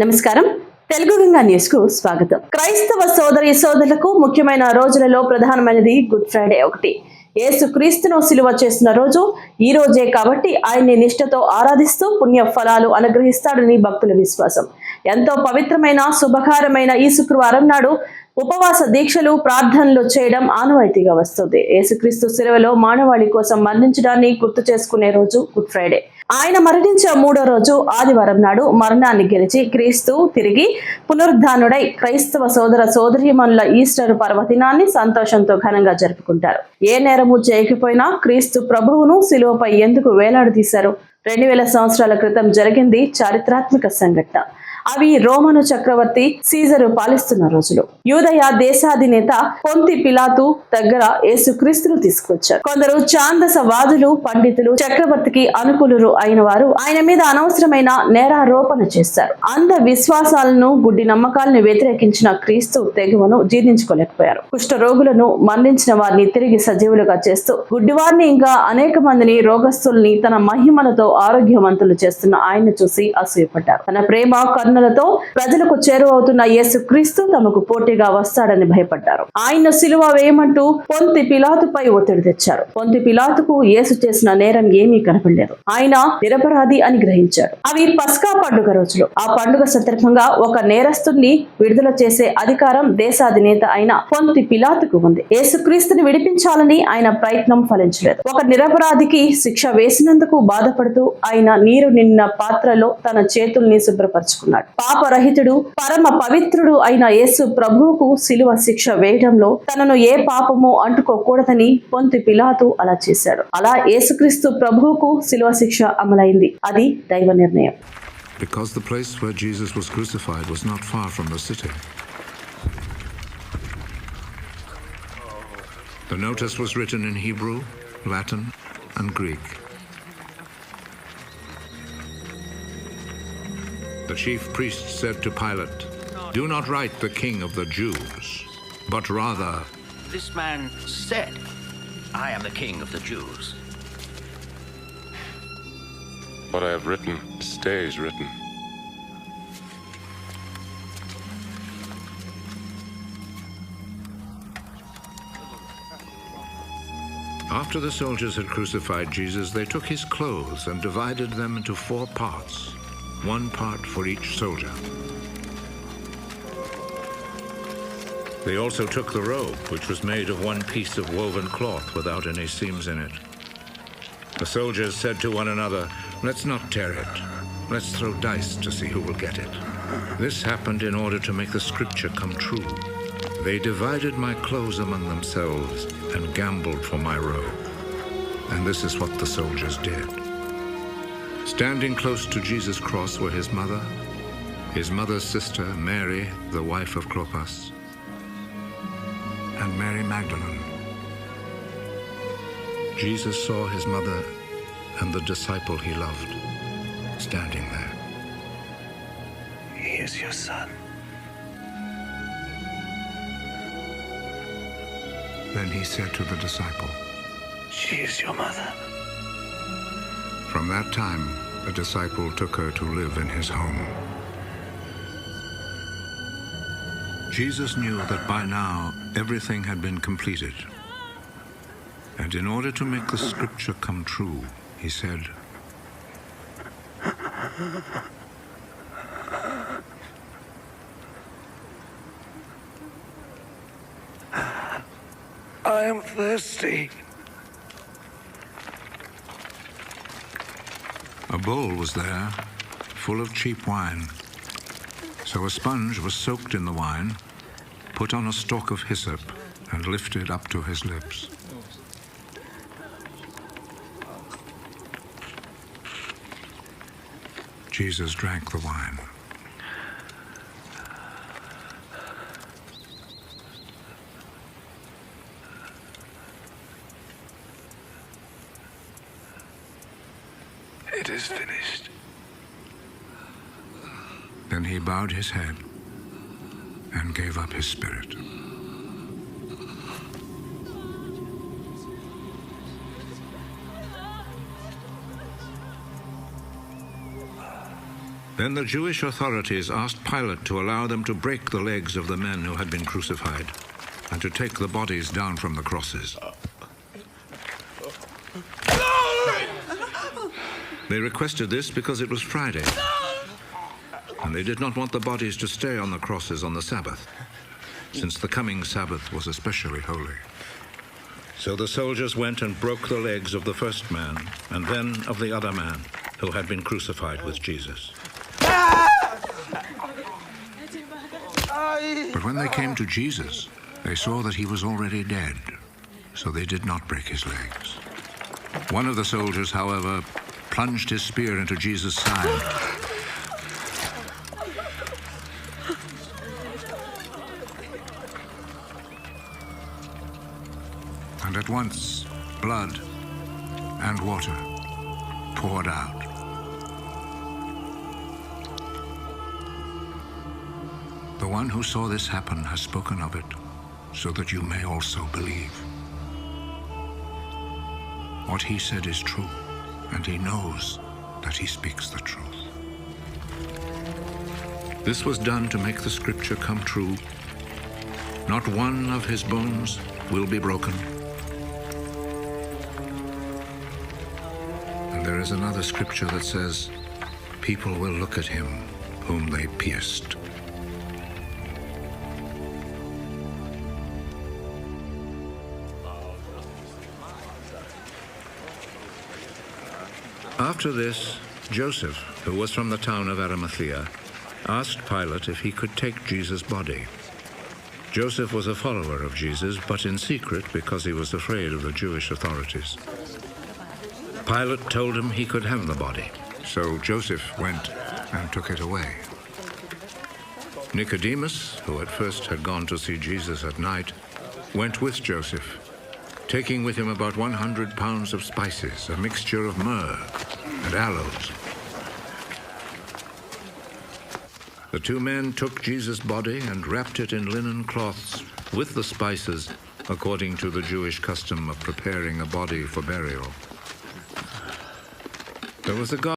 నమస్కారం. తెలుగు గంగా న్యూస్ కు స్వాగతం. క్రైస్తవ సోదరి సోదరులకు ముఖ్యమైన రోజులలో ప్రధానమైనది గుడ్ ఫ్రైడే ఒకటి. యేసు క్రీస్తును సిలువ చేసిన రోజు ఈ రోజే కాబట్టి ఆయన్ని నిష్ఠతో ఆరాధిస్తూ పుణ్య ఫలాలు అనుగ్రహిస్తాడని భక్తుల విశ్వాసం. ఎంతో పవిత్రమైన శుభకరమైన ఈ శుక్రవారం నాడు ఉపవాస దీక్షలు ప్రార్థనలు చేయడం ఆనవాయితీగా వస్తుంది. యేసుక్రీస్తు సిలువలో మానవాళి కోసం మరణించడాన్ని గుర్తు చేసుకునే రోజు గుడ్ ఫ్రైడే. ఆయన మరణించే 3వ రోజు ఆదివారం నాడు మరణాన్ని గెలిచి క్రీస్తు తిరిగి పునరుద్ధానుడై క్రైస్తవ సోదర సోదరీమణుల ఈస్టర్ పర్వదినాన్ని సంతోషంతో ఘనంగా జరుపుకుంటారు. ఏ నేరము చేయకపోయినా క్రీస్తు ప్రభువును సిలువపై ఎందుకు వేలాడదీశారు? 2000 సంవత్సరాల క్రితం జరిగింది చారిత్రాత్మక సంఘటన. అవి రోమను చక్రవర్తి సీజరు పాలిస్తున్న రోజులు. యూదయ దేశాధినేత పొంతి పిలాతు దగ్గర యేసుక్రీస్తును తీసుకొచ్చారు. కొందరు ఛాందసవాదులు, పండితులు, చక్రవర్తికి అనుకూలురు అయిన వారు ఆయన మీద అనవసరమైన నేరారోపణ చేశారు. అంధ విశ్వాసాలను, గుడ్డి నమ్మకాలను వ్యతిరేకించిన క్రీస్తు తెగువను జీర్ణించుకోలేకపోయారు. కుష్ఠ రోగులను, మరణించిన వారిని తిరిగి సజీవులుగా చేస్తూ గుడ్డివారిని ఇంకా అనేక మందిని రోగస్తుల్ని తన మహిమలతో ఆరోగ్యవంతులు చేస్తున్న ఆయన చూసి అసూయపడ్డారు. తన ప్రేమ కరుణలతో ప్రజలకు చేరువవుతున్న యేసుక్రీస్తు తమకు పోటీగా వస్తాడని భయపడ్డారు. ఆయన సిలువ వేయమంటూ పొంతి పిలాతుపై ఒత్తిడి తెచ్చారు. పొంతి పిలాతుకు యేసు చేసిన నేరం ఏమీ కనపడలేదు. ఆయన నిరపరాధి అని గ్రహించాడు. అవి పస్కా పండుగ రోజులు. ఆ పండుగ సందర్భంగా ఒక నేరస్తుడిని విడుదల చేసే అధికారం దేశాధినేత అయిన పొంతి పిలాతుకు ఉంది. యేసుక్రీస్తుని విడిపించాలని ఆయన ప్రయత్నం ఫలించలేదు. ఒక నిరపరాధికి శిక్ష వేసినందుకు బాధపడుతూ ఆయన నీరు నిన్న పాత్రలో తన చేతుల్ని శుభ్రపరచుకున్నాడు. పాపరహితుడు, పరమ పవిత్రుడు అయిన యేసు ప్రభువుకు సిలువ శిక్ష వేయడంలో తనను ఏ పాపము అంటుకోకూడదని పొంతి పిలాతు అలా చేశాడు. అలా యేసుక్రీస్తు ప్రభువుకు సిలువ శిక్ష అమలైంది. అది దైవ నిర్ణయం. Because the place where Jesus was crucified was not far from the city. The notice was written in Hebrew, Latin, and Greek. The chief priest said to Pilate, "Do not write the King of the Jews, but rather, this man said, I am the King of the Jews." What I have written stays written. After the soldiers had crucified Jesus, they took his clothes and divided them into 4 parts, 1 part for each soldier. They also took the robe, which was made of 1 piece of woven cloth without any seams in it. The soldiers said to one another, "Let's not tear it. Let's throw dice to see who will get it." This happened in order to make the scripture come true. They divided my clothes among themselves and gambled for my robe. And this is what the soldiers did. Standing close to Jesus' cross were his mother's sister, Mary, the wife of Clopas, and Mary Magdalene. Jesus saw his mother and the disciple he loved standing there. He is your son. Then he said to the disciple, She is your mother. From that time, the disciple took her to live in his home. Jesus knew that by now everything had been completed. And in order to make the scripture come true, he said, I am thirsty. A bowl was there, full of cheap wine. So a sponge was soaked in the wine, put on a stalk of hyssop, and lifted up to his lips. Jesus drank the wine. It is finished. Then he bowed his head and gave up his spirit. Then the Jewish authorities asked Pilate to allow them to break the legs of the men who had been crucified and to take the bodies down from the crosses. They requested this because it was Friday, and they did not want the bodies to stay on the crosses on the Sabbath, since the coming Sabbath was especially holy. So the soldiers went and broke the legs of the first man and then of the other man who had been crucified with Jesus. But when they came to Jesus, they saw that he was already dead, so they did not break his legs. One of the soldiers, however, plunged his spear into Jesus' side. And at once, blood and water poured out. The one who saw this happen has spoken of it, so that you may also believe. What he said is true, and he knows that he speaks the truth. This was done to make the scripture come true. Not one of his bones will be broken. And there is another scripture that says, people will look at him whom they pierced. After this, Joseph, who was from the town of Arimathea, asked Pilate if he could take Jesus' body. Joseph was a follower of Jesus, but in secret because he was afraid of the Jewish authorities. Pilate told him he could have the body, so Joseph went and took it away. Nicodemus, who at first had gone to see Jesus at night, went with Joseph, taking with him about 100 pounds of spices, a mixture of myrrh and aloes. The two men took Jesus' body and wrapped it in linen cloths with the spices, according to the Jewish custom of preparing a body for burial. There was a